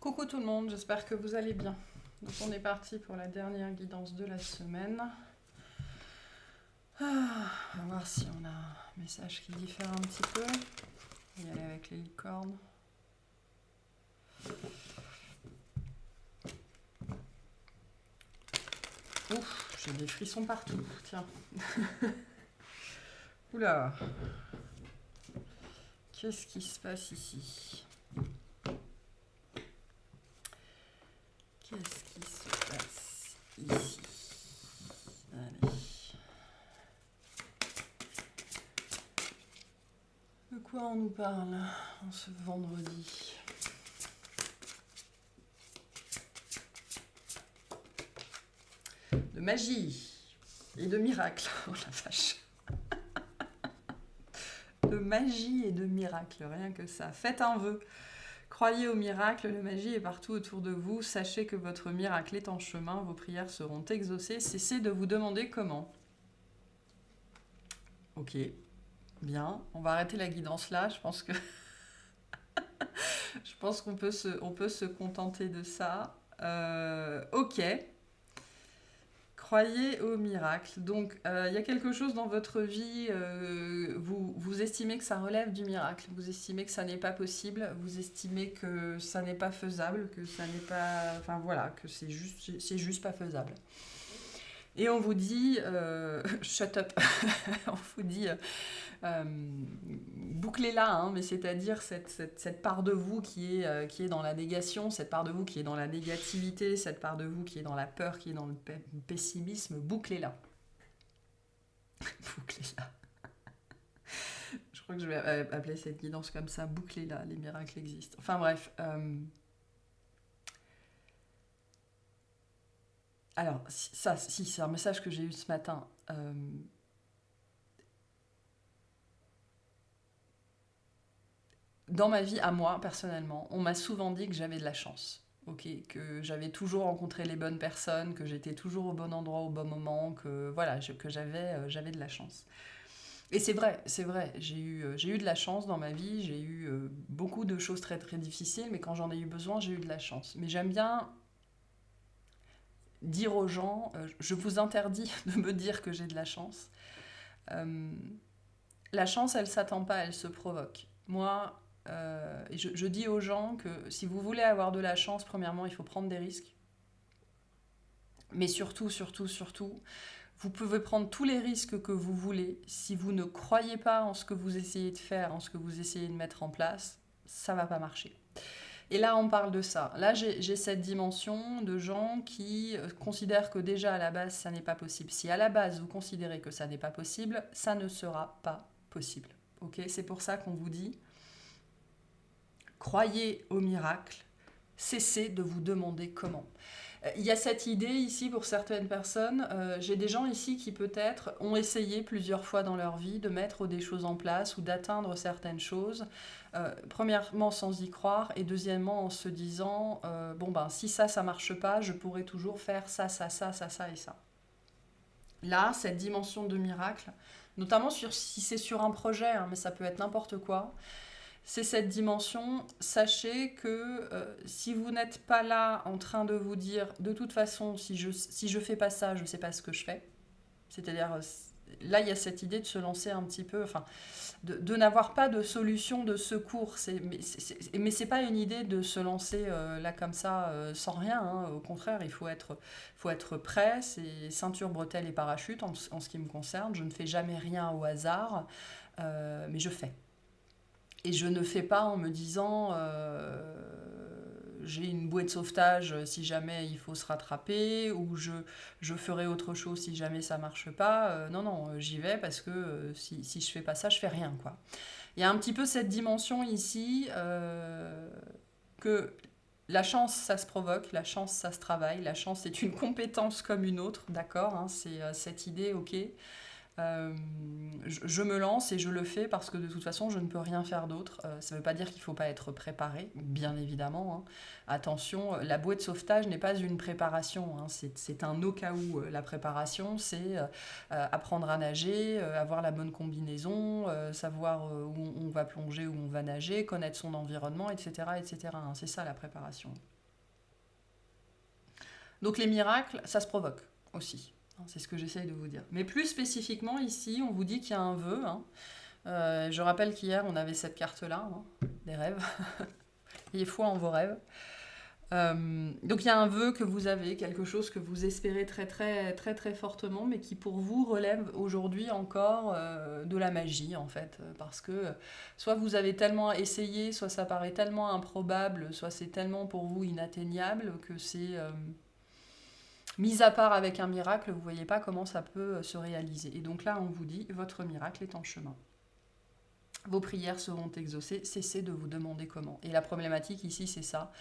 Coucou tout le monde, j'espère que vous allez bien. Donc on est parti pour la dernière guidance de la semaine. On va voir si on a un message qui diffère un petit peu. On va y aller avec les licornes. Ouf, j'ai des frissons partout, tiens. Oula, qu'est-ce qui se passe ici? Qu'est-ce qui se passe ici? Allez. De quoi on nous parle en ce vendredi? De magie et de miracle. Oh la vache. De magie et de miracle, rien que ça. Faites un vœu. Croyez au miracle, la magie est partout autour de vous. Sachez que votre miracle est en chemin, vos prières seront exaucées. Cessez de vous demander comment. Ok, bien. On va arrêter la guidance là. Je pense que on peut se contenter de ça. Ok. Croyez au miracle. Donc, il y a quelque chose dans votre vie, vous estimez que ça relève du miracle, vous estimez que ça n'est pas possible, vous estimez que ça n'est pas faisable, que ça n'est pas... Enfin voilà, que c'est juste pas faisable. Et on vous dit, shut up, on vous dit, bouclez-la, hein, mais c'est-à-dire cette part de vous qui est dans la négation, cette part de vous qui est dans la négativité, cette part de vous qui est dans la peur, qui est dans le pessimisme, bouclez-la. Bouclez-la. Je crois que je vais appeler cette guidance comme ça, bouclez-la, les miracles existent. Enfin bref. Alors, ça, si, c'est un message que j'ai eu ce matin. Dans ma vie, à moi, personnellement, on m'a souvent dit que j'avais de la chance. Ok, que j'avais toujours rencontré les bonnes personnes, que j'étais toujours au bon endroit au bon moment, que voilà, que j'avais de la chance. Et c'est vrai, j'ai eu de la chance dans ma vie, j'ai eu beaucoup de choses très très difficiles, mais quand j'en ai eu besoin, j'ai eu de la chance. Mais j'aime bien dire aux gens, je vous interdis de me dire que j'ai de la chance. Euh, la chance, elle s'attend pas, elle se provoque. Moi, je dis aux gens que si vous voulez avoir de la chance, premièrement, il faut prendre des risques. Mais surtout, surtout, surtout, vous pouvez prendre tous les risques que vous voulez. Si vous ne croyez pas en ce que vous essayez de faire, en ce que vous essayez de mettre en place, ça va pas marcher. Et là, on parle de ça. Là, j'ai cette dimension de gens qui considèrent que déjà à la base, ça n'est pas possible. Si à la base, vous considérez que ça n'est pas possible, ça ne sera pas possible. Ok, c'est pour ça qu'on vous dit, croyez au miracle, cessez de vous demander comment. Il y a cette idée ici pour certaines personnes. J'ai des gens ici qui peut-être ont essayé plusieurs fois dans leur vie de mettre des choses en place ou d'atteindre certaines choses. Premièrement sans y croire et deuxièmement en se disant bon ben si ça marche pas, je pourrais toujours faire ça et ça. Là, cette dimension de miracle, notamment si c'est sur un projet, hein, mais ça peut être n'importe quoi, c'est cette dimension. Sachez que si vous n'êtes pas là en train de vous dire de toute façon, si je fais pas ça, je sais pas ce que je fais. C'est-à-dire, là, il y a cette idée de se lancer un petit peu, enfin, de n'avoir pas de solution de secours. Mais c'est pas une idée de se lancer là comme ça, sans rien, hein. Au contraire, faut être prêt. C'est ceinture, bretelles et parachute en ce qui me concerne. Je ne fais jamais rien au hasard, mais je fais. Et je ne fais pas en me disant j'ai une bouée de sauvetage si jamais il faut se rattraper ou je ferai autre chose si jamais ça marche pas. Non, non, j'y vais parce que si je fais pas ça, je fais rien, quoi. Il y a un petit peu cette dimension ici que la chance, ça se provoque, la chance, ça se travaille, la chance, c'est une compétence comme une autre, d'accord, hein, c'est cette idée, ok. Je me lance et je le fais parce que de toute façon, je ne peux rien faire d'autre. Ça ne veut pas dire qu'il ne faut pas être préparé, bien évidemment, hein. Attention, la bouée de sauvetage n'est pas une préparation, hein. C'est un au cas où. La préparation, c'est apprendre à nager, avoir la bonne combinaison, savoir où on va plonger, où on va nager, connaître son environnement, etc. etc. hein. C'est ça la préparation. Donc les miracles, ça se provoque aussi. C'est ce que j'essaye de vous dire. Mais plus spécifiquement, ici, on vous dit qu'il y a un vœu. Hein. Je rappelle qu'hier, on avait cette carte-là, hein, des rêves. Ayez foi en vos rêves. Donc il y a un vœu que vous avez, quelque chose que vous espérez très très très très fortement, mais qui pour vous relève aujourd'hui encore de la magie en fait, parce que soit vous avez tellement essayé, soit ça paraît tellement improbable, soit c'est tellement pour vous inatteignable que c'est... mis à part avec un miracle, vous ne voyez pas comment ça peut se réaliser. Et donc là, on vous dit, votre miracle est en chemin. Vos prières seront exaucées, cessez de vous demander comment. Et la problématique ici, c'est ça.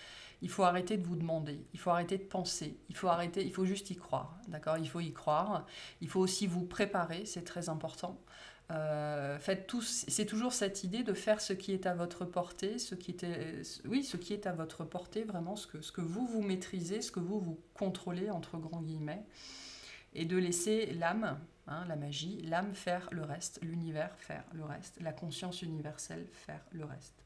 Il faut arrêter de vous demander, il faut arrêter de penser, il faut juste y croire. D'accord ? Il faut y croire. Il faut aussi vous préparer, c'est très important. Faites tous, c'est toujours cette idée de faire ce qui est à votre portée, ce qui est à votre portée, vraiment ce que vous maîtrisez, ce que vous contrôlez, entre grands guillemets, et de laisser l'âme, hein, la magie, l'âme faire le reste, l'univers faire le reste, la conscience universelle faire le reste.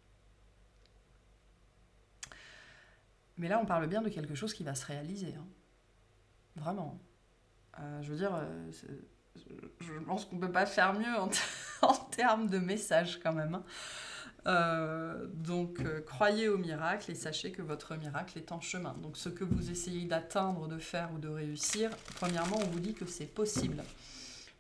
Mais là, on parle bien de quelque chose qui va se réaliser, hein. Vraiment. Je veux dire... je pense qu'on ne peut pas faire mieux en termes de message quand même. Donc, croyez au miracle et sachez que votre miracle est en chemin. Donc, ce que vous essayez d'atteindre, de faire ou de réussir, premièrement, on vous dit que c'est possible.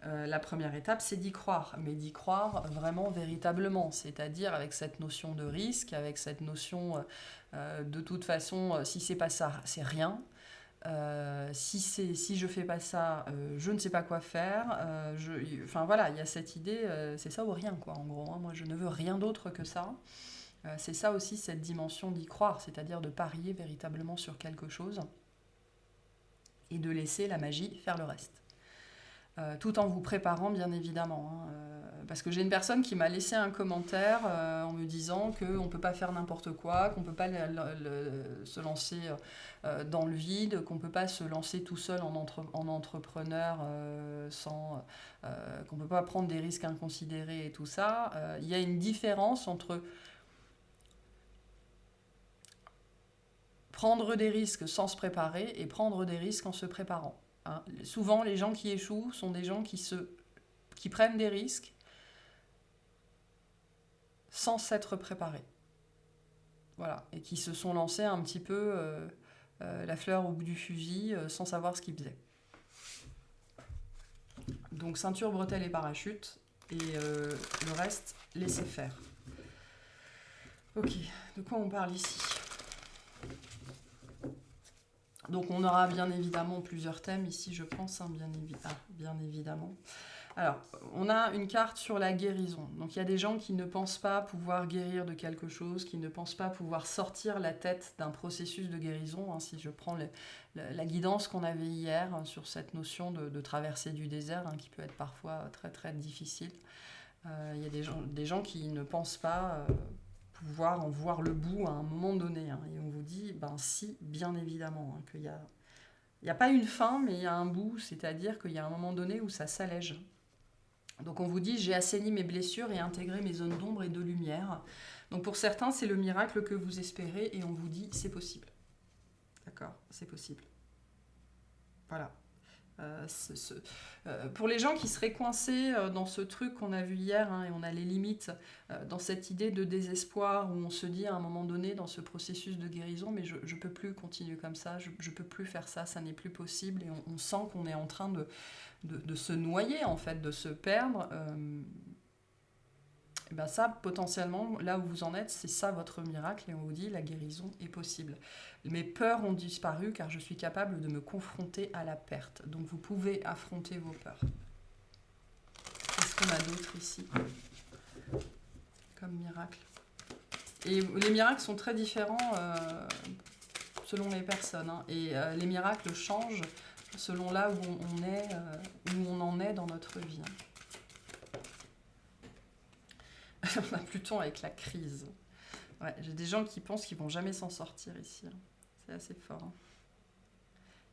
La première étape, c'est d'y croire, mais d'y croire vraiment, véritablement, c'est-à-dire avec cette notion de risque, avec cette notion de toute façon, si c'est pas ça, c'est rien. Si je fais pas ça, je ne sais pas quoi faire. Enfin voilà, il y a cette idée, c'est ça ou rien quoi. En gros, hein, moi je ne veux rien d'autre que ça. C'est ça aussi cette dimension d'y croire, c'est-à-dire de parier véritablement sur quelque chose et de laisser la magie faire le reste. Tout en vous préparant bien évidemment. Hein, parce que j'ai une personne qui m'a laissé un commentaire en me disant qu'on ne peut pas faire n'importe quoi, qu'on ne peut pas se lancer dans le vide, qu'on ne peut pas se lancer tout seul en entrepreneur qu'on ne peut pas prendre des risques inconsidérés et tout ça. Il y a une différence entre prendre des risques sans se préparer et prendre des risques en se préparant. Hein. Souvent, les gens qui échouent sont des gens qui prennent des risques sans s'être préparés. Voilà. Et qui se sont lancés un petit peu la fleur au bout du fusil sans savoir ce qu'ils faisaient. Donc, ceinture, bretelles et parachute. Et le reste, laissez faire. Ok, de quoi on parle ici ? Donc on aura bien évidemment plusieurs thèmes ici, je pense, hein, bien évidemment. Alors, on a une carte sur la guérison. Donc il y a des gens qui ne pensent pas pouvoir guérir de quelque chose, qui ne pensent pas pouvoir sortir la tête d'un processus de guérison. Hein, si je prends la guidance qu'on avait hier hein, sur cette notion de traversée du désert, hein, qui peut être parfois très très difficile. Il y a des gens qui ne pensent pas... pouvoir en voir le bout à un moment donné. Hein. Et on vous dit, ben si, bien évidemment, hein, qu'il y a pas une fin, mais il y a un bout, c'est-à-dire qu'il y a un moment donné où ça s'allège. Donc on vous dit, j'ai assaini mes blessures et intégré mes zones d'ombre et de lumière. Donc pour certains, c'est le miracle que vous espérez et on vous dit, c'est possible. D'accord ? C'est possible. Voilà. Pour les gens qui seraient coincés dans ce truc qu'on a vu hier, hein, et on a les limites dans cette idée de désespoir où on se dit à un moment donné dans ce processus de guérison, mais je ne peux plus continuer comme ça, je ne peux plus faire ça, ça n'est plus possible, et on sent qu'on est en train de se noyer, en fait, de se perdre. Et ben ça, potentiellement, là où vous en êtes, c'est ça votre miracle, et on vous dit la guérison est possible. Mes peurs ont disparu car je suis capable de me confronter à la perte. Donc vous pouvez affronter vos peurs. Qu'est-ce qu'on a d'autre ici comme miracle ? Et les miracles sont très différents selon les personnes. Hein, et les miracles changent selon là où on en est dans notre vie. Hein. On a Pluton avec la crise. Ouais, j'ai des gens qui pensent qu'ils vont jamais s'en sortir ici. C'est assez fort.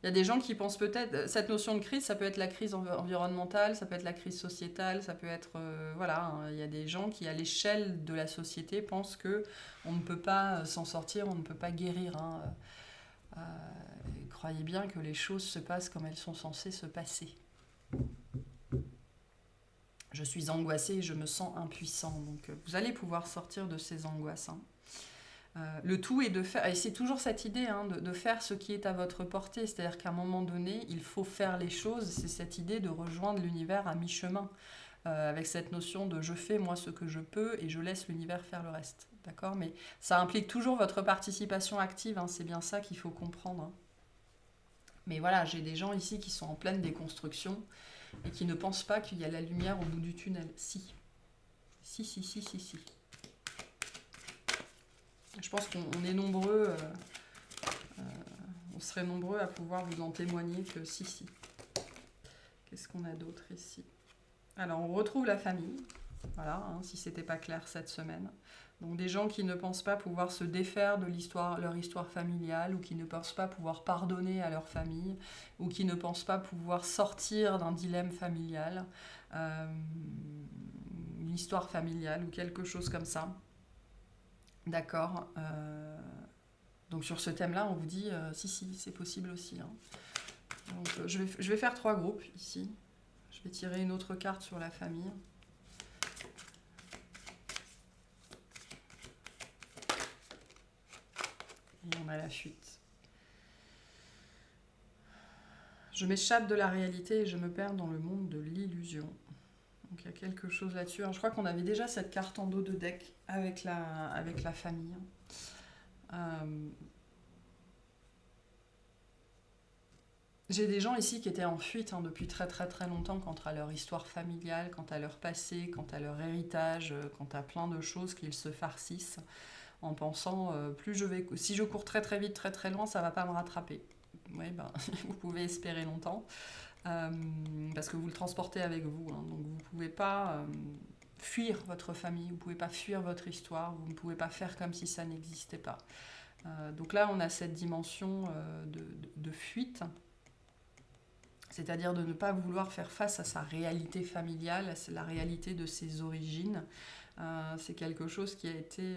Il y a des gens qui pensent peut-être, cette notion de crise, ça peut être la crise environnementale, ça peut être la crise sociétale, ça peut être, voilà, hein, il y a des gens qui, à l'échelle de la société, pensent que on ne peut pas s'en sortir, on ne peut pas guérir. Hein. Croyez bien que les choses se passent comme elles sont censées se passer. Je suis angoissée et je me sens impuissant. Donc, vous allez pouvoir sortir de ces angoisses. Hein. Le tout est de faire, et c'est toujours cette idée hein, de faire ce qui est à votre portée, c'est-à-dire qu'à un moment donné, il faut faire les choses, c'est cette idée de rejoindre l'univers à mi-chemin, avec cette notion de je fais moi ce que je peux et je laisse l'univers faire le reste, d'accord? Mais ça implique toujours votre participation active, hein, c'est bien ça qu'il faut comprendre. Hein. Mais voilà, j'ai des gens ici qui sont en pleine déconstruction et qui ne pensent pas qu'il y a la lumière au bout du tunnel. Si. Si. Je pense qu'on est nombreux, on serait nombreux à pouvoir vous en témoigner que si. Qu'est-ce qu'on a d'autre ici? Alors, on retrouve la famille, voilà, hein, si c'était pas clair cette semaine. Donc, des gens qui ne pensent pas pouvoir se défaire de leur histoire familiale, ou qui ne pensent pas pouvoir pardonner à leur famille, ou qui ne pensent pas pouvoir sortir d'un dilemme familial, une histoire familiale, ou quelque chose comme ça. D'accord. Donc sur ce thème-là, on vous dit si, c'est possible aussi. Hein. Donc, je vais faire 3 groupes ici. Je vais tirer une autre carte sur la famille. Et on a la fuite. Je m'échappe de la réalité et je me perds dans le monde de l'illusion. Donc il y a quelque chose là-dessus. Alors, je crois qu'on avait déjà cette carte en dos de deck avec la famille. J'ai des gens ici qui étaient en fuite hein, depuis très très très longtemps quant à leur histoire familiale, quant à leur passé, quant à leur héritage, quant à plein de choses qu'ils se farcissent en pensant si je cours très très vite, très très loin, ça va pas me rattraper. Oui, ben, vous pouvez espérer longtemps parce que vous le transportez avec vous. Hein, donc vous pouvez pas fuir votre famille, vous pouvez pas fuir votre histoire, vous ne pouvez pas faire comme si ça n'existait pas. Donc là, on a cette dimension de fuite. C'est-à-dire de ne pas vouloir faire face à sa réalité familiale, à la réalité de ses origines. C'est quelque chose qui a été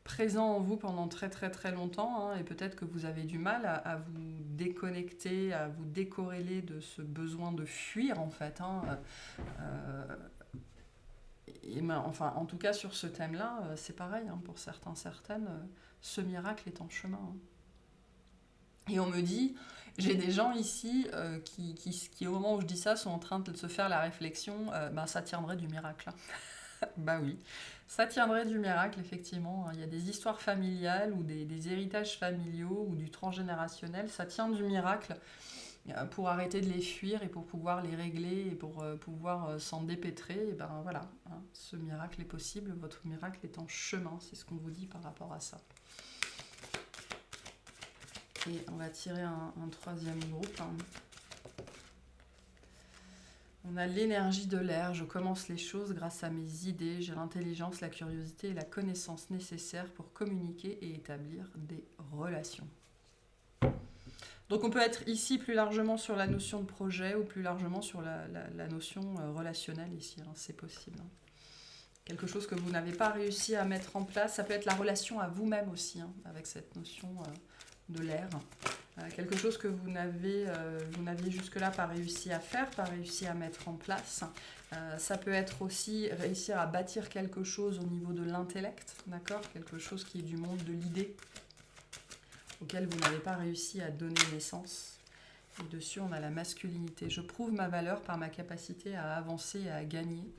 présent en vous pendant très très très longtemps, hein, et peut-être que vous avez du mal à vous déconnecter, à vous décorréler de ce besoin de fuir en fait. Hein. Enfin, en tout cas sur ce thème-là, c'est pareil, hein, pour certains, certaines, ce miracle est en chemin. Hein. Et on me dit, j'ai des gens ici qui, au moment où je dis ça, sont en train de se faire la réflexion, ça tiendrait du miracle. Bah oui, ça tiendrait du miracle, effectivement. Il y a des histoires familiales ou des héritages familiaux ou du transgénérationnel, ça tient du miracle pour arrêter de les fuir et pour pouvoir les régler et pour pouvoir s'en dépêtrer. Et ben voilà, hein, ce miracle est possible, votre miracle est en chemin, c'est ce qu'on vous dit par rapport à ça. Et on va tirer un 3e groupe. Hein. On a l'énergie de l'air, je commence les choses grâce à mes idées, j'ai l'intelligence, la curiosité et la connaissance nécessaires pour communiquer et établir des relations. Donc on peut être ici plus largement sur la notion de projet ou plus largement sur la notion relationnelle ici, hein, c'est possible. Hein. Quelque chose que vous n'avez pas réussi à mettre en place, ça peut être la relation à vous-même aussi, hein, avec cette notion de l'air. Quelque chose que vous n'aviez jusque-là pas réussi à faire, pas réussi à mettre en place. Ça peut être aussi réussir à bâtir quelque chose au niveau de l'intellect, d'accord ? Quelque chose qui est du monde de l'idée, auquel vous n'avez pas réussi à donner naissance. Et dessus, on a la masculinité. Je prouve ma valeur par ma capacité à avancer et à gagner.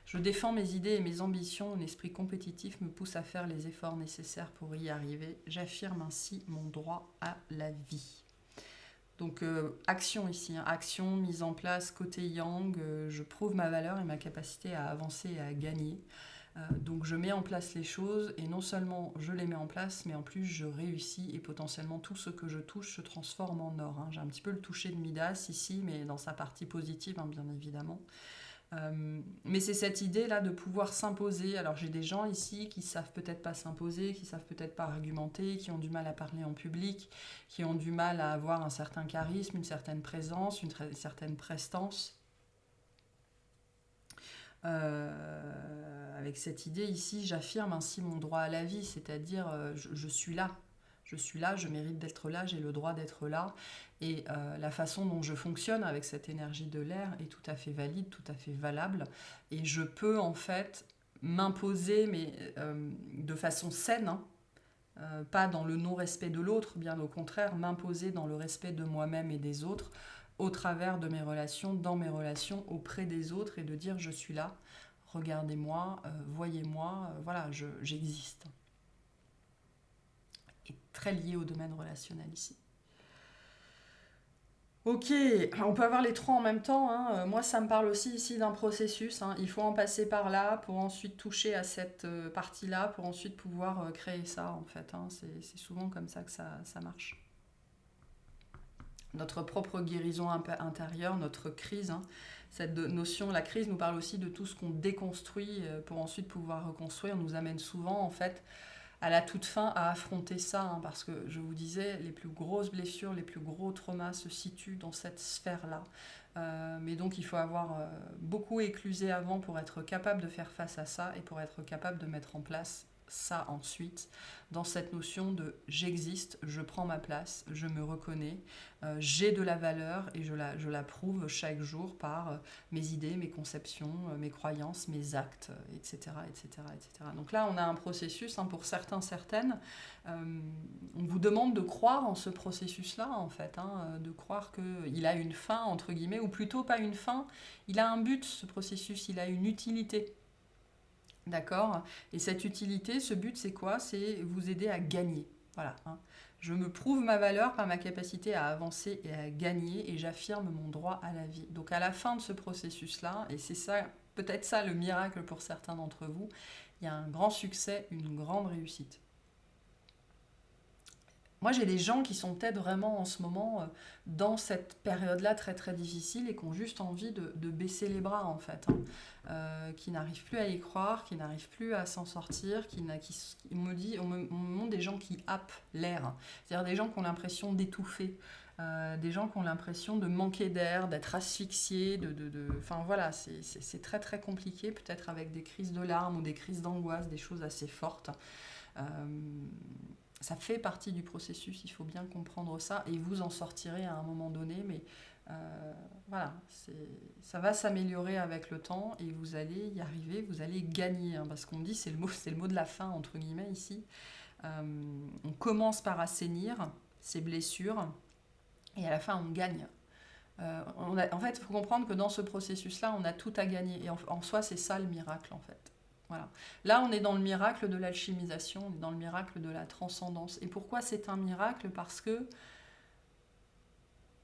Je défends mes idées et mes ambitions. Un esprit compétitif me pousse à faire les efforts nécessaires pour y arriver. J'affirme ainsi mon droit à la vie. Donc, action ici. Hein. Action, mise en place, côté yang. Je prouve ma valeur et ma capacité à avancer et à gagner. Donc, je mets en place les choses et non seulement je les mets en place, mais en plus, je réussis et potentiellement tout ce que je touche se transforme en or. Hein. J'ai un petit peu le toucher de Midas ici, mais dans sa partie positive, hein, bien évidemment. Mais c'est cette idée-là de pouvoir s'imposer. Alors j'ai des gens ici qui savent peut-être pas s'imposer, qui savent peut-être pas argumenter, qui ont du mal à parler en public, qui ont du mal à avoir un certain charisme, une certaine présence, une certaine prestance. Avec cette idée ici, j'affirme ainsi mon droit à la vie, c'est-à-dire je suis là. Je suis là, je mérite d'être là, j'ai le droit d'être là. Et la façon dont je fonctionne avec cette énergie de l'air est tout à fait valide, tout à fait valable. Et je peux en fait m'imposer, mais de façon saine, hein, pas dans le non-respect de l'autre, bien au contraire, m'imposer dans le respect de moi-même et des autres, au travers de mes relations, dans mes relations, auprès des autres, et de dire je suis là, regardez-moi, voyez-moi, voilà, j'existe. Et très lié au domaine relationnel ici. Ok, on peut avoir les trois en même temps, hein. Moi, ça me parle aussi ici d'un processus, hein. Il faut en passer par là pour ensuite toucher à cette partie-là, pour ensuite pouvoir créer ça, en fait, hein. C'est souvent comme ça que ça marche. Notre propre guérison intérieure, notre crise, hein. Cette notion, la crise nous parle aussi de tout ce qu'on déconstruit pour ensuite pouvoir reconstruire, nous amène souvent, en fait, à la toute fin à affronter ça, hein, parce que je vous disais, les plus grosses blessures, les plus gros traumas se situent dans cette sphère-là. Mais donc il faut avoir beaucoup éclusé avant pour être capable de faire face à ça et pour être capable de mettre en place ça ensuite, dans cette notion de j'existe, je prends ma place, je me reconnais, j'ai de la valeur et je la prouve chaque jour par mes idées, mes conceptions, mes croyances, mes actes, etc., etc., etc. Donc là, on a un processus, hein, pour certains, certaines. On vous demande de croire en ce processus-là, en fait, hein, de croire qu'il a une fin, entre guillemets, ou plutôt pas une fin, il a un but, ce processus, il a une utilité. D'accord? Et cette utilité, ce but, c'est quoi? C'est vous aider à gagner. Voilà, hein. Je me prouve ma valeur par ma capacité à avancer et à gagner et j'affirme mon droit à la vie. Donc à la fin de ce processus-là, et c'est ça, peut-être ça le miracle pour certains d'entre vous, il y a un grand succès, une grande réussite. Moi, j'ai des gens qui sont peut-être vraiment en ce moment dans cette période-là très très difficile et qui ont juste envie de baisser les bras en fait, hein. Qui n'arrivent plus à y croire, qui n'arrivent plus à s'en sortir, on me montre des gens qui happent l'air, c'est-à-dire des gens qui ont l'impression d'étouffer, des gens qui ont l'impression de manquer d'air, d'être asphyxiés, enfin voilà, c'est très très compliqué, peut-être avec des crises de larmes ou des crises d'angoisse, des choses assez fortes. Euh, Ça fait partie du processus, il faut bien comprendre ça, et vous en sortirez à un moment donné, mais voilà, ça va s'améliorer avec le temps, et vous allez y arriver, vous allez gagner, hein, parce qu'on dit, c'est le mot de la fin, entre guillemets, ici. On commence par assainir ces blessures, et à la fin, on gagne. En fait, il faut comprendre que dans ce processus-là, on a tout à gagner, et en soi, c'est ça le miracle, en fait. Voilà. Là, on est dans le miracle de l'alchimisation, on est dans le miracle de la transcendance. Et pourquoi c'est un miracle? Parce que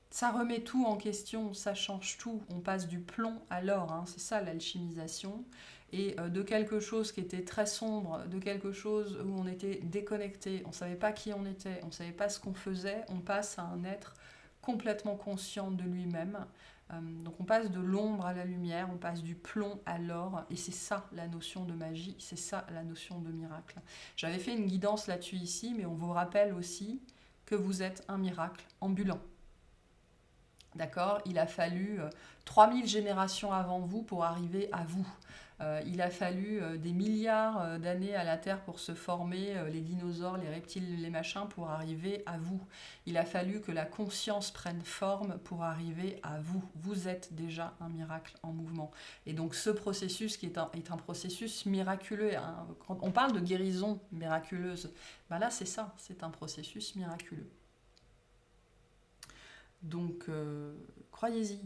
ça remet tout en question, ça change tout. On passe du plomb à l'or, hein, c'est ça l'alchimisation. Et de quelque chose qui était très sombre, de quelque chose où on était déconnecté, on ne savait pas qui on était, on ne savait pas ce qu'on faisait, on passe à un être complètement conscient de lui-même. Donc on passe de l'ombre à la lumière, on passe du plomb à l'or, et c'est ça la notion de magie, c'est ça la notion de miracle. J'avais fait une guidance là-dessus ici, mais on vous rappelle aussi que vous êtes un miracle ambulant. D'accord? Il a fallu 3000 générations avant vous pour arriver à vous. Il a fallu des milliards d'années à la Terre pour se former, les dinosaures, les reptiles, les machins, pour arriver à vous. Il a fallu que la conscience prenne forme pour arriver à vous. Vous êtes déjà un miracle en mouvement. Et donc ce processus qui est un processus miraculeux, hein. Quand on parle de guérison miraculeuse, ben là c'est ça, c'est un processus miraculeux. Donc, croyez-y,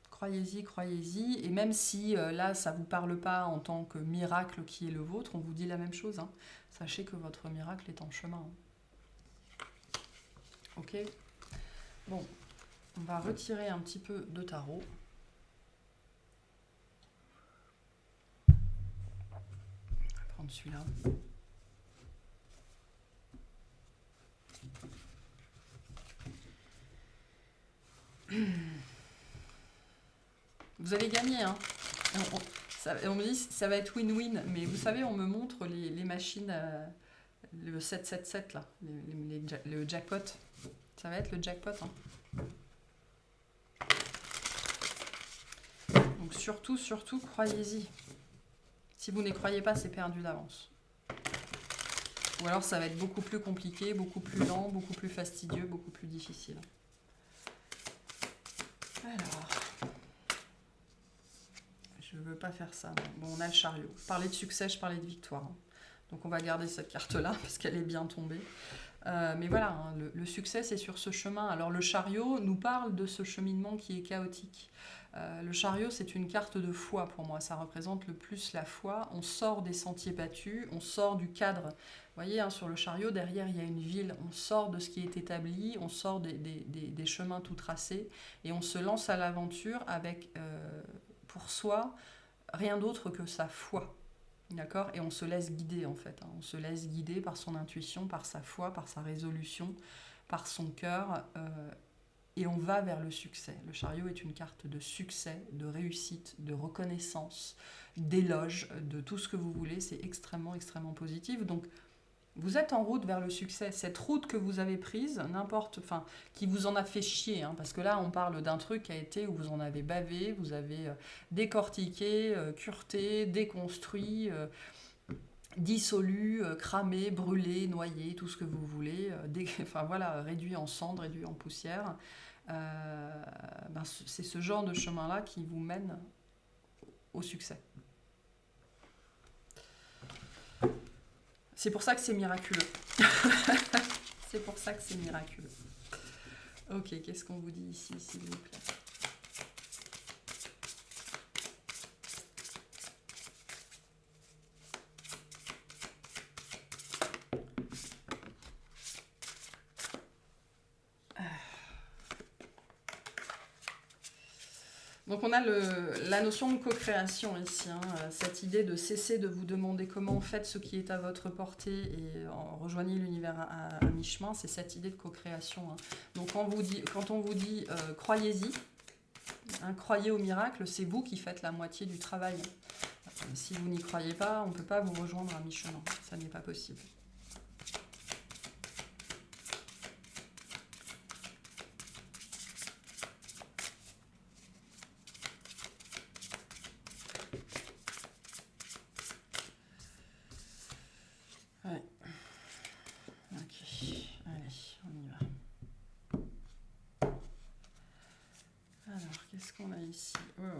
croyez-y, croyez-y. Et même si là, ça ne vous parle pas en tant que miracle qui est le vôtre, on vous dit la même chose, hein. Sachez que votre miracle est en chemin, hein. Ok? Bon, on va retirer un petit peu de tarot. On va prendre celui-là. Vous avez gagné, hein. On me dit ça va être win-win, mais vous savez, on me montre les machines, le 777 là, le jackpot. Ça va être le jackpot. Hein. Donc surtout, croyez-y. Si vous n'y croyez pas, c'est perdu d'avance. Ou alors ça va être beaucoup plus compliqué, beaucoup plus lent, beaucoup plus fastidieux, beaucoup plus difficile. Alors, je veux pas faire ça. Bon, on a le chariot. Je parlais de succès, je parlais de victoire. Hein. Donc on va garder cette carte-là parce qu'elle est bien tombée. Mais voilà, hein, le succès, c'est sur ce chemin. Alors le chariot nous parle de ce cheminement qui est chaotique. Le chariot, c'est une carte de foi pour moi. Ça représente le plus la foi. On sort des sentiers battus, on sort du cadre. Vous voyez, hein, sur le chariot, derrière, il y a une ville. On sort de ce qui est établi, on sort des chemins tout tracés et on se lance à l'aventure avec, pour soi, rien d'autre que sa foi. D'accord ? Et on se laisse guider en fait. Hein. On se laisse guider par son intuition, par sa foi, par sa résolution, par son cœur. Et on va vers le succès. Le chariot est une carte de succès, de réussite, de reconnaissance, d'éloge, de tout ce que vous voulez. C'est extrêmement, extrêmement positif. Donc, vous êtes en route vers le succès. Cette route que vous avez prise, qui vous en a fait chier, hein, parce que là, on parle d'un truc qui a été où vous en avez bavé, vous avez décortiqué, cureté, déconstruit, dissolu, cramé, brûlé, noyé, tout ce que vous voulez, réduit en cendres, réduit en poussière. C'est ce genre de chemin-là qui vous mène au succès. C'est pour ça que c'est miraculeux. C'est pour ça que c'est miraculeux. Ok, qu'est-ce qu'on vous dit ici, s'il vous plaît ? Donc on a la notion de co-création ici, hein, cette idée de cesser de vous demander comment faites ce qui est à votre portée et rejoignez l'univers à mi-chemin, c'est cette idée de co-création. Hein. Donc quand on vous dit croyez-y, hein, croyez au miracle, c'est vous qui faites la moitié du travail. Si vous n'y croyez pas, on ne peut pas vous rejoindre à mi-chemin, ça n'est pas possible.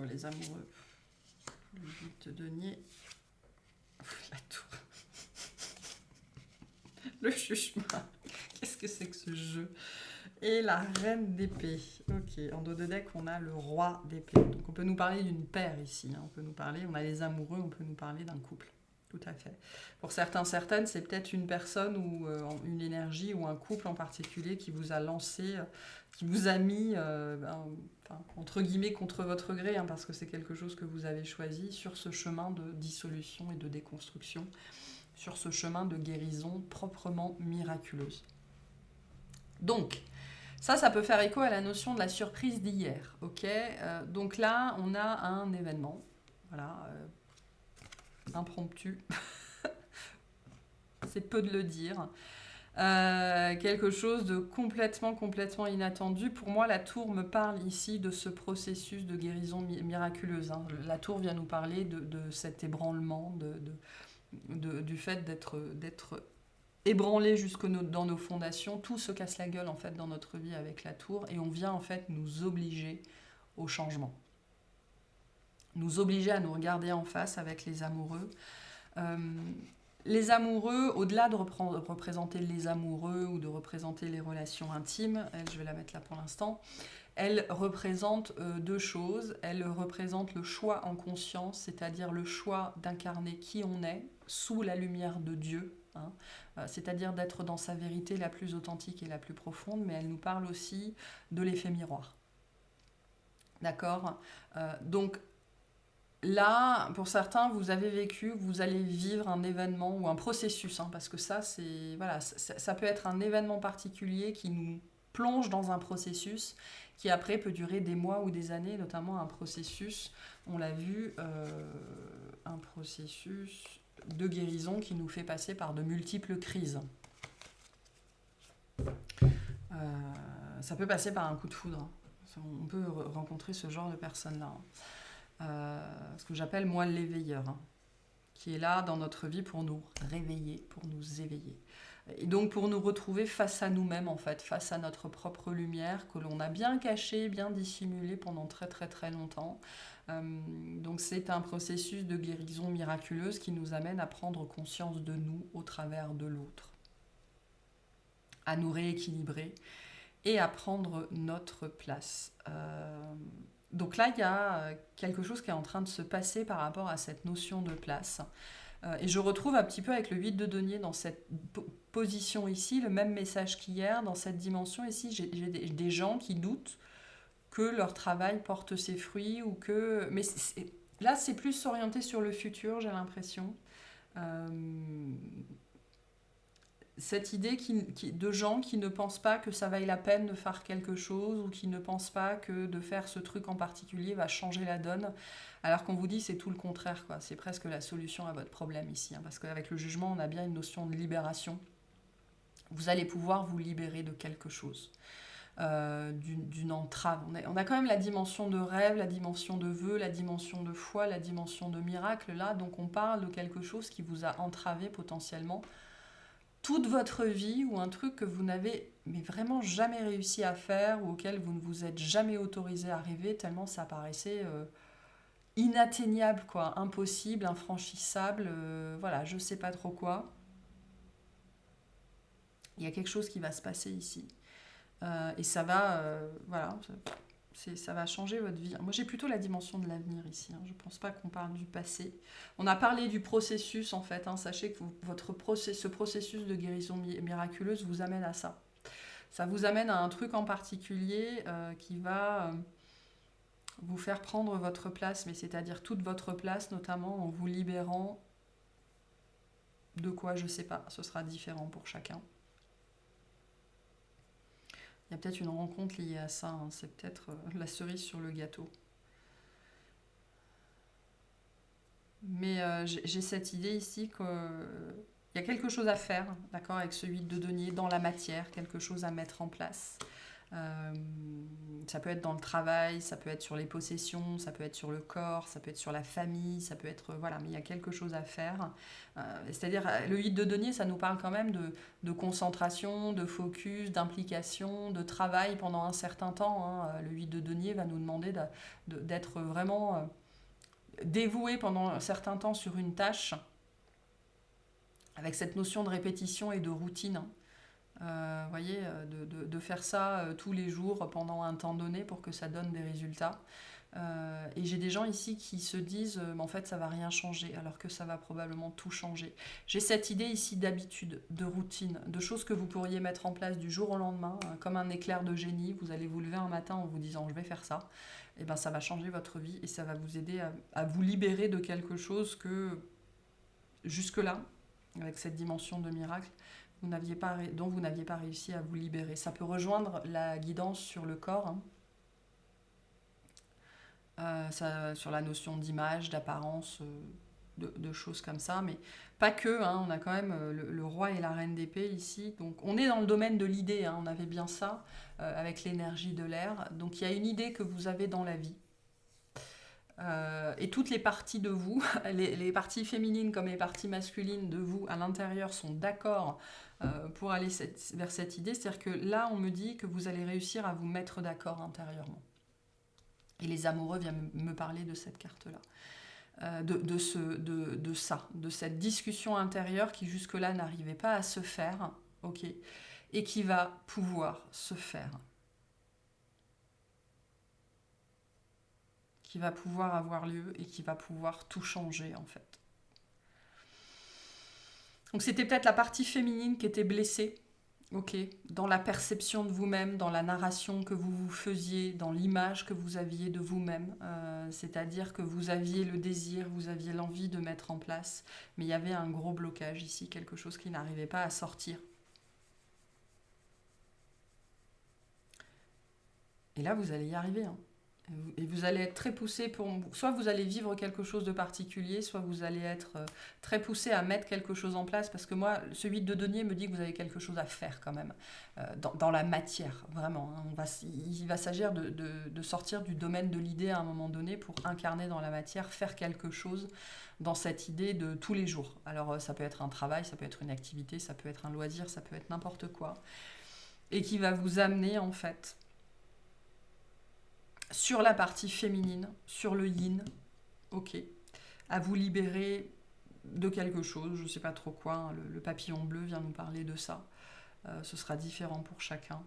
Les amoureux. Le but de denier. La tour. Le jugement. Qu'est-ce que c'est que ce jeu ? Et la reine d'épée. Ok, en dos de deck, on a le roi d'épée. Donc on peut nous parler d'une paire ici. Hein. On a les amoureux, on peut nous parler d'un couple. Tout à fait. Pour certaines, c'est peut-être une personne ou une énergie ou un couple en particulier qui vous a lancé, qui vous a mis, entre guillemets, contre votre gré, hein, parce que c'est quelque chose que vous avez choisi sur ce chemin de dissolution et de déconstruction, sur ce chemin de guérison proprement miraculeuse. Donc, ça peut faire écho à la notion de la surprise d'hier. Okay, donc là, on a un événement. Voilà. Impromptu, c'est peu de le dire, quelque chose de complètement inattendu. Pour moi, la tour me parle ici de ce processus de guérison miraculeuse. Hein. La tour vient nous parler de cet ébranlement, du fait d'être ébranlé jusque dans nos fondations. Tout se casse la gueule en fait dans notre vie avec la tour et on vient en fait nous obliger au changement. Nous obliger à nous regarder en face avec les amoureux. Les amoureux, au-delà de représenter les amoureux ou de représenter les relations intimes, je vais la mettre là pour l'instant, elle représente deux choses. Elle représente le choix en conscience, c'est-à-dire le choix d'incarner qui on est sous la lumière de Dieu, hein, c'est-à-dire d'être dans sa vérité la plus authentique et la plus profonde, mais elle nous parle aussi de l'effet miroir. D'accord ? Donc, là, pour certains, vous avez vécu, vous allez vivre un événement ou un processus, hein, parce que ça peut être un événement particulier qui nous plonge dans un processus qui après peut durer des mois ou des années, notamment un processus, on l'a vu, un processus de guérison qui nous fait passer par de multiples crises. Ça peut passer par un coup de foudre, hein. On peut rencontrer ce genre de personnes-là, hein. Ce que j'appelle moi l'éveilleur, hein, qui est là dans notre vie pour nous réveiller, pour nous éveiller. Et donc pour nous retrouver face à nous-mêmes, en fait, face à notre propre lumière que l'on a bien cachée, bien dissimulée pendant très très très longtemps. Donc c'est un processus de guérison miraculeuse qui nous amène à prendre conscience de nous au travers de l'autre, à nous rééquilibrer et à prendre notre place. Donc là, il y a quelque chose qui est en train de se passer par rapport à cette notion de place. Et je retrouve un petit peu avec le 8 de denier dans cette position ici, le même message qu'hier, dans cette dimension ici, j'ai des gens qui doutent que leur travail porte ses fruits ou que... Mais là, c'est plus orienté sur le futur, j'ai l'impression. Cette idée de gens qui ne pensent pas que ça vaille la peine de faire quelque chose ou qui ne pensent pas que de faire ce truc en particulier va changer la donne, alors qu'on vous dit c'est tout le contraire, quoi. C'est presque la solution à votre problème ici, hein, parce qu'avec le jugement, on a bien une notion de libération. Vous allez pouvoir vous libérer de quelque chose, d'une entrave. On a quand même la dimension de rêve, la dimension de vœu, la dimension de foi, la dimension de miracle, là, donc on parle de quelque chose qui vous a entravé potentiellement toute votre vie, ou un truc que vous n'avez mais vraiment jamais réussi à faire ou auquel vous ne vous êtes jamais autorisé à rêver, tellement ça paraissait inatteignable, quoi, impossible, infranchissable, voilà, je sais pas trop quoi. Il y a quelque chose qui va se passer ici. Et ça va, voilà, ça va changer votre vie. Moi, j'ai plutôt la dimension de l'avenir ici, hein. Je ne pense pas qu'on parle du passé. On a parlé du processus, en fait, hein. Sachez que ce processus de guérison miraculeuse vous amène à ça. Ça vous amène à un truc en particulier qui va vous faire prendre votre place, mais c'est-à-dire toute votre place, notamment en vous libérant de quoi, je ne sais pas. Ce sera différent pour chacun. Il y a peut-être une rencontre liée à ça, hein. C'est peut-être la cerise sur le gâteau. Mais j'ai cette idée ici qu'il y a quelque chose à faire, d'accord, avec ce 8 de denier, dans la matière, quelque chose à mettre en place. Ça peut être dans le travail, ça peut être sur les possessions, ça peut être sur le corps, ça peut être sur la famille, ça peut être... Voilà, mais il y a quelque chose à faire. C'est-à-dire, le 8 de denier, ça nous parle quand même de concentration, de focus, d'implication, de travail pendant un certain temps, hein. Le 8 de denier va nous demander d'être vraiment dévoué pendant un certain temps sur une tâche, avec cette notion de répétition et de routine, hein. Voyez, de faire ça tous les jours pendant un temps donné pour que ça donne des résultats. Et j'ai des gens ici qui se disent en fait ça va rien changer, alors que ça va probablement tout changer. J'ai cette idée ici d'habitude, de routine, de choses que vous pourriez mettre en place du jour au lendemain, comme un éclair de génie. Vous allez vous lever un matin en vous disant je vais faire ça, et ben ça va changer votre vie et ça va vous aider à vous libérer de quelque chose que jusque-là, avec cette dimension de miracle, dont vous n'aviez pas réussi à vous libérer. Ça peut rejoindre la guidance sur le corps, hein. Sur la notion d'image, d'apparence, de choses comme ça, mais pas que, hein. On a quand même le roi et la reine d'épée ici, donc on est dans le domaine de l'idée, hein. On avait bien ça avec l'énergie de l'air, donc il y a une idée que vous avez dans la vie. Et toutes les parties de vous, les parties féminines comme les parties masculines de vous à l'intérieur sont d'accord pour aller vers cette idée. C'est-à-dire que là, on me dit que vous allez réussir à vous mettre d'accord intérieurement. Et les amoureux viennent me parler de cette carte-là, de ça, de cette discussion intérieure qui jusque-là n'arrivait pas à se faire, ok, et qui va pouvoir se faire. Qui va pouvoir avoir lieu et qui va pouvoir tout changer en fait. Donc c'était peut-être la partie féminine qui était blessée, ok, dans la perception de vous-même, dans la narration que vous vous faisiez, dans l'image que vous aviez de vous-même, c'est-à-dire que vous aviez le désir, vous aviez l'envie de mettre en place, mais il y avait un gros blocage ici, quelque chose qui n'arrivait pas à sortir. Et là, vous allez y arriver, hein. Et vous allez être très poussé pour... Soit vous allez vivre quelque chose de particulier, soit vous allez être très poussé à mettre quelque chose en place, parce que moi, ce 8 de denier me dit que vous avez quelque chose à faire quand même, dans la matière, vraiment, hein. Il va s'agir de sortir du domaine de l'idée à un moment donné pour incarner dans la matière, faire quelque chose dans cette idée de tous les jours. Alors ça peut être un travail, ça peut être une activité, ça peut être un loisir, ça peut être n'importe quoi. Et qui va vous amener en fait sur la partie féminine, sur le yin, ok, à vous libérer de quelque chose, je ne sais pas trop quoi, hein, le papillon bleu vient nous parler de ça, ce sera différent pour chacun,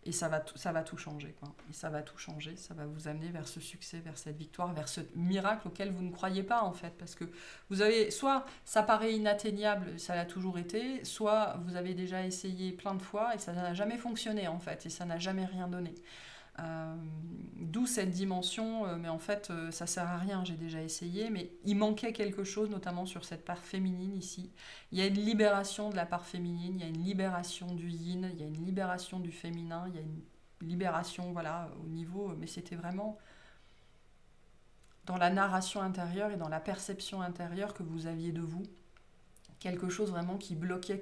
et ça va tout changer, quoi. Et ça va tout changer, ça va vous amener vers ce succès, vers cette victoire, vers ce miracle auquel vous ne croyez pas en fait, parce que vous avez, soit ça paraît inatteignable, ça l'a toujours été, soit vous avez déjà essayé plein de fois et ça n'a jamais fonctionné en fait, et ça n'a jamais rien donné. D'où cette dimension, mais en fait ça sert à rien, j'ai déjà essayé, mais il manquait quelque chose, notamment sur cette part féminine ici. Il y a une libération de la part féminine, il y a une libération du yin, il y a une libération du féminin, il y a une libération, voilà, au niveau, mais c'était vraiment dans la narration intérieure et dans la perception intérieure que vous aviez de vous, quelque chose vraiment qui bloquait,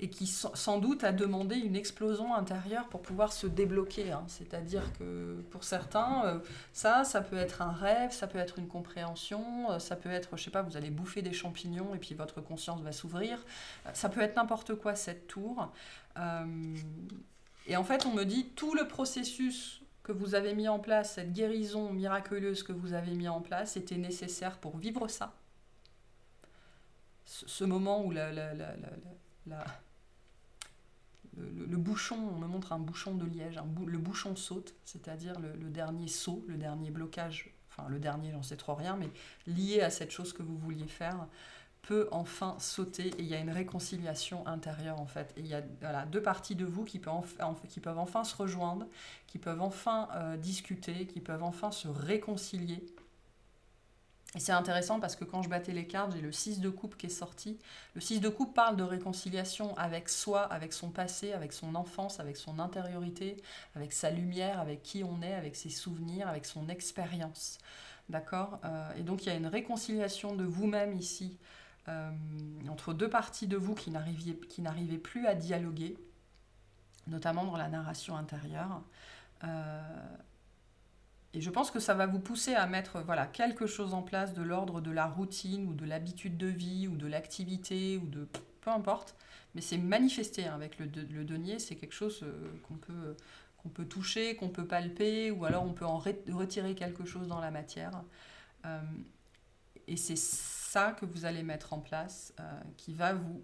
et qui sans doute a demandé une explosion intérieure pour pouvoir se débloquer, hein. C'est-à-dire que pour certains, ça peut être un rêve, ça peut être une compréhension, ça peut être, je sais pas, vous allez bouffer des champignons et puis votre conscience va s'ouvrir, ça peut être n'importe quoi cette tour. Et en fait, on me dit, tout le processus que vous avez mis en place, cette guérison miraculeuse que vous avez mis en place, était nécessaire pour vivre ça. Ce moment où le bouchon, on me montre un bouchon de liège, le bouchon saute, c'est-à-dire le dernier saut, le dernier blocage, enfin le dernier, j'en sais trop rien, mais lié à cette chose que vous vouliez faire, peut enfin sauter, et il y a une réconciliation intérieure en fait. Et il y a, voilà, deux parties de vous qui peuvent enfin se rejoindre, qui peuvent enfin discuter, qui peuvent enfin se réconcilier. Et c'est intéressant parce que quand je battais les cartes, j'ai le 6 de coupe qui est sorti. Le 6 de coupe parle de réconciliation avec soi, avec son passé, avec son enfance, avec son intériorité, avec sa lumière, avec qui on est, avec ses souvenirs, avec son expérience. D'accord ? Et donc il y a une réconciliation de vous-même ici, entre deux parties de vous qui n'arrivaient plus à dialoguer, notamment dans la narration intérieure. Et je pense que ça va vous pousser à mettre, voilà, quelque chose en place de l'ordre de la routine ou de l'habitude de vie ou de l'activité ou de peu importe. Mais c'est manifesté, hein, avec le denier, c'est quelque chose qu'on peut toucher, qu'on peut palper, ou alors on peut en retirer quelque chose dans la matière. Et c'est ça que vous allez mettre en place, qui va vous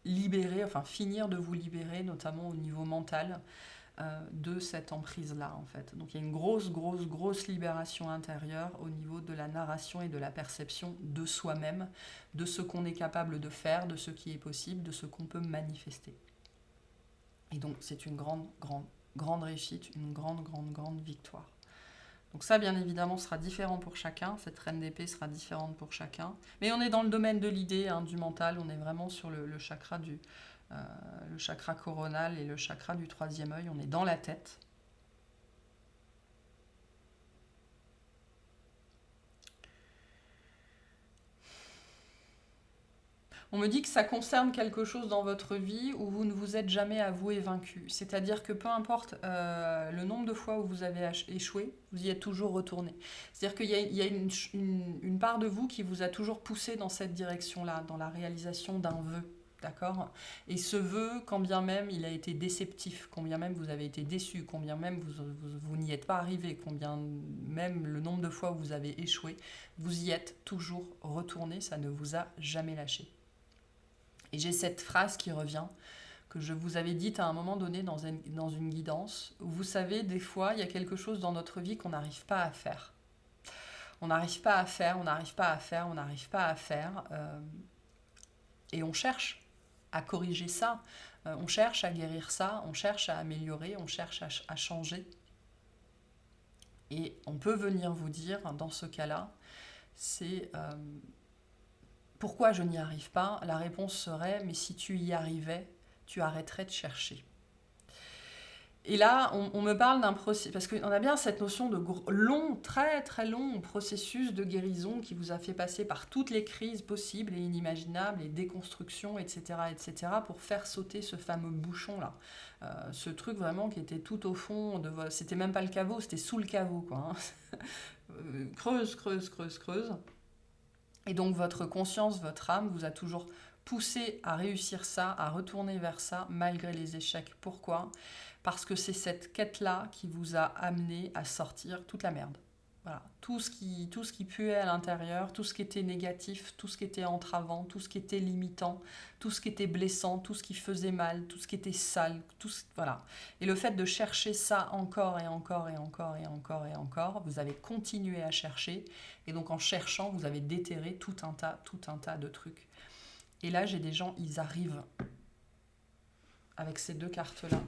libérer, enfin finir de vous libérer, notamment au niveau mental, de cette emprise-là, en fait. Donc il y a une grosse libération intérieure au niveau de la narration et de la perception de soi-même, de ce qu'on est capable de faire, de ce qui est possible, de ce qu'on peut manifester. Et donc c'est une grande réussite, une grande victoire. Donc ça, bien évidemment, sera différent pour chacun. Cette reine d'épée sera différente pour chacun. Mais on est dans le domaine de l'idée, hein, du mental. On est vraiment sur le chakra le chakra coronal et le chakra du troisième œil. On est dans la tête. On me dit que ça concerne quelque chose dans votre vie où vous ne vous êtes jamais avoué vaincu. C'est-à-dire que peu importe le nombre de fois où vous avez échoué, vous y êtes toujours retourné. C'est-à-dire qu'il y a une part de vous qui vous a toujours poussé dans cette direction-là, dans la réalisation d'un vœu. D'accord ? Et ce vœu, quand bien même il a été déceptif, quand bien même vous avez été déçu, quand bien même vous n'y êtes pas arrivé, quand bien même le nombre de fois où vous avez échoué, vous y êtes toujours retourné, ça ne vous a jamais lâché. Et j'ai cette phrase qui revient, que je vous avais dite à un moment donné dans une guidance, où vous savez, des fois, il y a quelque chose dans notre vie qu'on n'arrive pas à faire. On n'arrive pas à faire, et on cherche à corriger ça, on cherche à guérir ça, on cherche à améliorer, on cherche à changer. Et on peut venir vous dire, dans ce cas-là, c'est... pourquoi je n'y arrive pas ? La réponse serait, mais si tu y arrivais, tu arrêterais de chercher. Et là, on me parle d'un processus, parce qu'on a bien cette notion de long, très très long processus de guérison qui vous a fait passer par toutes les crises possibles et inimaginables, et déconstruction, etc., pour faire sauter ce fameux bouchon-là. Ce truc vraiment qui était tout au fond de votre... C'était même pas le caveau, c'était sous le caveau, quoi. Hein. Creuse, creuse, creuse, creuse. Et donc votre conscience, votre âme vous a toujours poussé à réussir ça, à retourner vers ça, malgré les échecs. Pourquoi ? Parce que c'est cette quête-là qui vous a amené à sortir toute la merde. Voilà. Tout ce qui puait à l'intérieur, tout ce qui était négatif, tout ce qui était entravant, tout ce qui était limitant, tout ce qui était blessant, tout ce qui faisait mal, tout ce qui était sale, voilà. Et le fait de chercher ça encore et encore et encore et encore et encore, vous avez continué à chercher, et donc en cherchant, vous avez déterré tout un tas de trucs. Et là, j'ai des gens, ils arrivent avec ces deux cartes-là.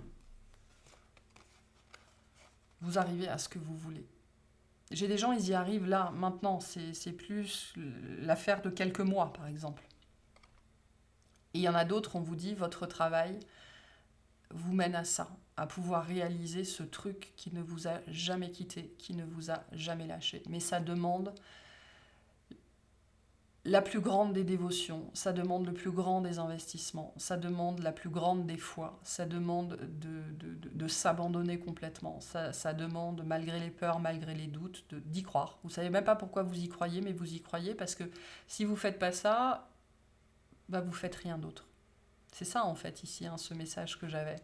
Vous arrivez à ce que vous voulez. J'ai des gens, ils y arrivent là, maintenant. C'est plus l'affaire de quelques mois, par exemple. Et il y en a d'autres, on vous dit, votre travail vous mène à ça, à pouvoir réaliser ce truc qui ne vous a jamais quitté, qui ne vous a jamais lâché. Mais ça demande la plus grande des dévotions, ça demande le plus grand des investissements, ça demande la plus grande des foi, ça demande de s'abandonner complètement, ça demande, malgré les peurs, malgré les doutes, d'y croire. Vous savez même pas pourquoi vous y croyez, mais vous y croyez parce que si vous faites pas ça, bah vous faites rien d'autre. C'est ça en fait ici, hein, ce message que j'avais.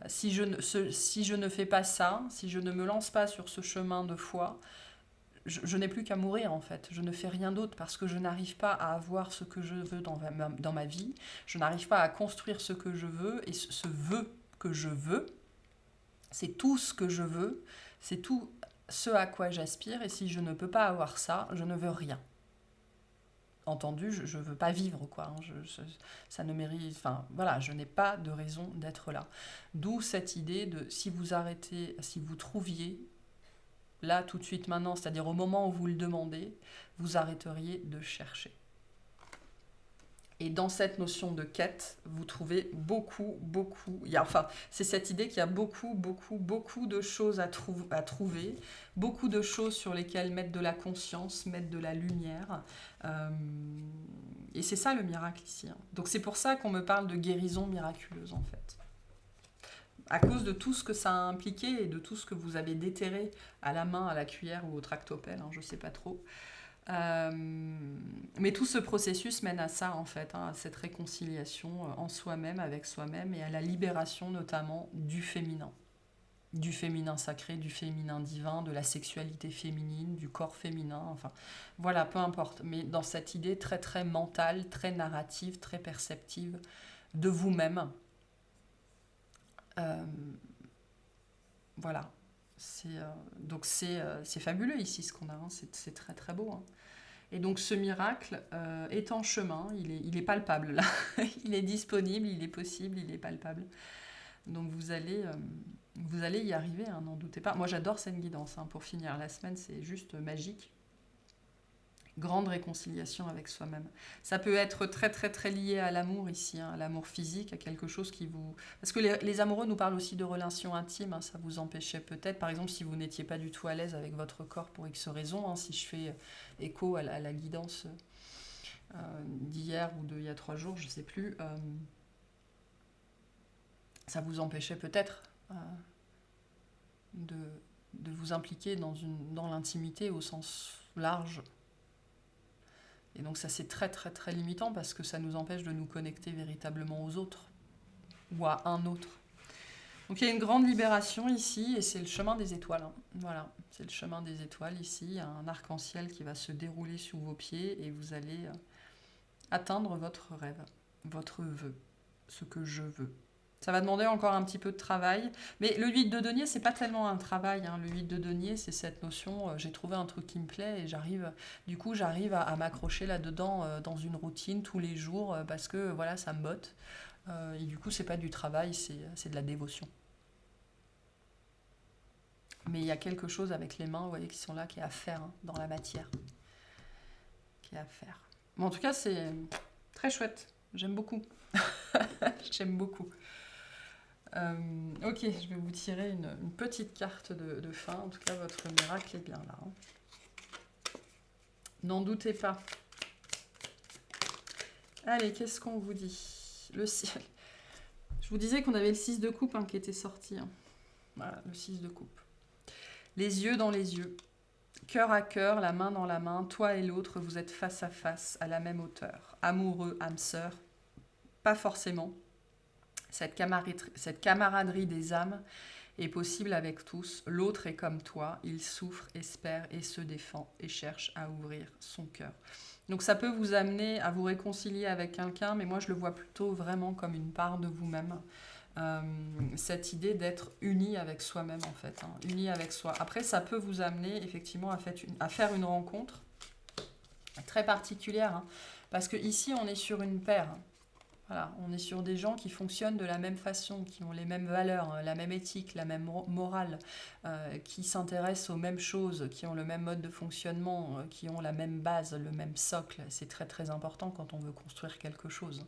Si je ne fais pas ça, si je ne me lance pas sur ce chemin de foi, je n'ai plus qu'à mourir en fait. Je ne fais rien d'autre parce que je n'arrive pas à avoir ce que je veux dans ma vie. Je n'arrive pas à construire ce que je veux. Et ce vœu que je veux, c'est tout ce que je veux. C'est tout ce à quoi j'aspire. Et si je ne peux pas avoir ça, je ne veux rien. Entendu, je ne veux pas vivre, quoi. Ça ne mérite... Enfin, voilà, je n'ai pas de raison d'être là. D'où cette idée de si vous arrêtez, si vous trouviez là, tout de suite, maintenant, c'est-à-dire au moment où vous le demandez, vous arrêteriez de chercher. Et dans cette notion de quête, vous trouvez beaucoup, c'est cette idée qu'il y a beaucoup de choses à trouver, beaucoup de choses sur lesquelles mettre de la conscience, mettre de la lumière. Et c'est ça le miracle ici. Hein. Donc c'est pour ça qu'on me parle de guérison miraculeuse, en fait. À cause de tout ce que ça a impliqué et de tout ce que vous avez déterré à la main, à la cuillère ou au tractopelle, hein, je ne sais pas trop. Mais tout ce processus mène à ça, en fait, hein, à cette réconciliation en soi-même, avec soi-même, et à la libération notamment du féminin sacré, du féminin divin, de la sexualité féminine, du corps féminin, enfin, voilà, peu importe. Mais dans cette idée très, très mentale, très narrative, très perceptive de vous-même, voilà. Donc c'est fabuleux ici ce qu'on a, hein. C'est très très beau. Hein. Et donc ce miracle est en chemin, il est palpable là, il est disponible, il est possible, il est palpable. Donc vous allez y arriver, hein, n'en doutez pas. Moi j'adore cette guidance, hein, pour finir la semaine, c'est juste magique. Grande réconciliation avec soi-même. Ça peut être très très très lié à l'amour ici, hein, à l'amour physique, à quelque chose qui vous... Parce que les amoureux nous parlent aussi de relations intimes, hein, ça vous empêchait peut-être, par exemple si vous n'étiez pas du tout à l'aise avec votre corps pour X raisons, hein, si je fais écho à la guidance d'hier ou d'il y a 3 jours, je ne sais plus, ça vous empêchait peut-être de vous impliquer dans l'intimité au sens large. Et donc ça c'est très très très limitant parce que ça nous empêche de nous connecter véritablement aux autres ou à un autre. Donc il y a une grande libération ici et c'est le chemin des étoiles. Hein. Voilà, c'est le chemin des étoiles ici. Il y a un arc-en-ciel qui va se dérouler sous vos pieds et vous allez atteindre votre rêve, votre vœu, ce que je veux. Ça va demander encore un petit peu de travail. Mais le 8 de denier, c'est pas tellement un travail. Hein. Le 8 de denier, c'est cette notion, j'ai trouvé un truc qui me plaît et j'arrive à m'accrocher là-dedans dans une routine tous les jours parce que voilà, ça me botte. Et du coup, c'est pas du travail, c'est de la dévotion. Mais il y a quelque chose avec les mains, vous voyez, qui sont là, qui est à faire, hein, dans la matière. Qui est à faire. Bon, en tout cas, c'est très chouette. J'aime beaucoup. J'aime beaucoup. Ok, je vais vous tirer une petite carte de fin. En tout cas, votre miracle est bien là. Hein. N'en doutez pas. Allez, qu'est-ce qu'on vous dit? Le ciel. Je vous disais qu'on avait le 6 de coupe qui était sorti. Hein. Voilà, le 6 de coupe. Les yeux dans les yeux. Cœur à cœur, la main dans la main, toi et l'autre, vous êtes face à face, à la même hauteur. Amoureux, âme sœur, pas forcément. Cette camaraderie des âmes est possible avec tous. L'autre est comme toi, il souffre, espère et se défend et cherche à ouvrir son cœur. Donc ça peut vous amener à vous réconcilier avec quelqu'un, mais moi je le vois plutôt vraiment comme une part de vous-même. Cette idée d'être uni avec soi-même en fait, hein, uni avec soi. Après ça peut vous amener effectivement à faire une rencontre très particulière, hein, parce que ici on est sur une paire. Hein. Voilà, on est sur des gens qui fonctionnent de la même façon, qui ont les mêmes valeurs, hein, la même éthique, la même morale, qui s'intéressent aux mêmes choses, qui ont le même mode de fonctionnement, qui ont la même base, le même socle. C'est très très important quand on veut construire quelque chose.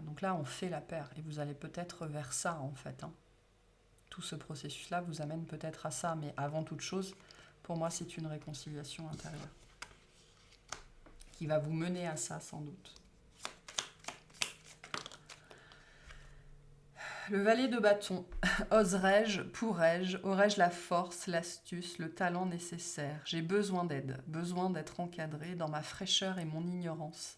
Donc là, on fait la paire et vous allez peut-être vers ça en fait. Hein. Tout ce processus-là vous amène peut-être à ça, mais avant toute chose, pour moi, c'est une réconciliation intérieure qui va vous mener à ça sans doute. Le valet de bâton. Oserais-je, pourrais-je, aurais-je la force, l'astuce, le talent nécessaire? J'ai besoin d'aide, besoin d'être encadré dans ma fraîcheur et mon ignorance.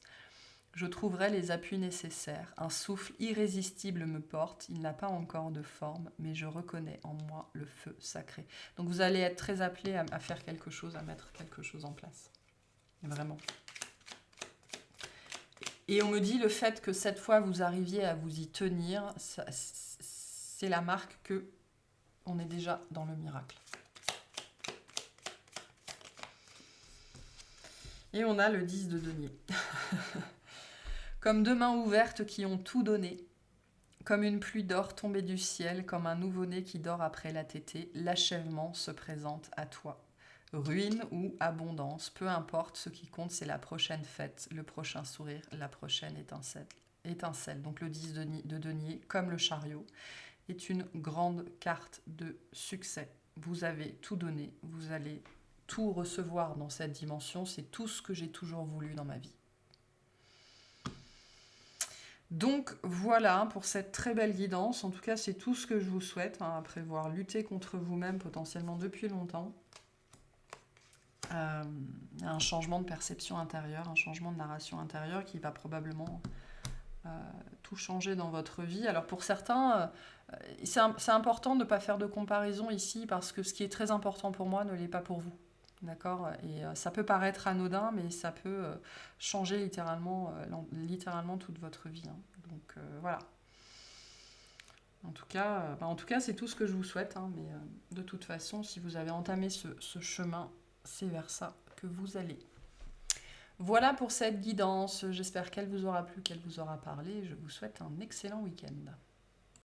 Je trouverai les appuis nécessaires. Un souffle irrésistible me porte. Il n'a pas encore de forme, mais je reconnais en moi le feu sacré. Donc vous allez être très appelé à faire quelque chose, à mettre quelque chose en place. Vraiment. Et on me dit le fait que cette fois vous arriviez à vous y tenir, c'est la marque que on est déjà dans le miracle. Et on a le 10 de denier. Comme deux mains ouvertes qui ont tout donné, comme une pluie d'or tombée du ciel, comme un nouveau-né qui dort après la tétée, l'achèvement se présente à toi. Ruine ou abondance, peu importe, ce qui compte c'est la prochaine fête, le prochain sourire, la prochaine étincelle. Donc le 10 de denier, comme le chariot, est une grande carte de succès. Vous avez tout donné, vous allez tout recevoir dans cette dimension, c'est tout ce que j'ai toujours voulu dans ma vie. Donc voilà pour cette très belle guidance. En tout cas, c'est tout ce que je vous souhaite, hein, après avoir lutté contre vous-même potentiellement depuis longtemps. Un changement de perception intérieure, un changement de narration intérieure qui va probablement tout changer dans votre vie. Alors pour certains, c'est important de ne pas faire de comparaison ici parce que ce qui est très important pour moi ne l'est pas pour vous. D'accord? Et ça peut paraître anodin, mais ça peut changer littéralement toute votre vie. Hein. Donc voilà. En tout cas, c'est tout ce que je vous souhaite. Hein, mais de toute façon, si vous avez entamé ce chemin, c'est vers ça que vous allez. Voilà pour cette guidance. J'espère qu'elle vous aura plu, qu'elle vous aura parlé. Je vous souhaite un excellent week-end.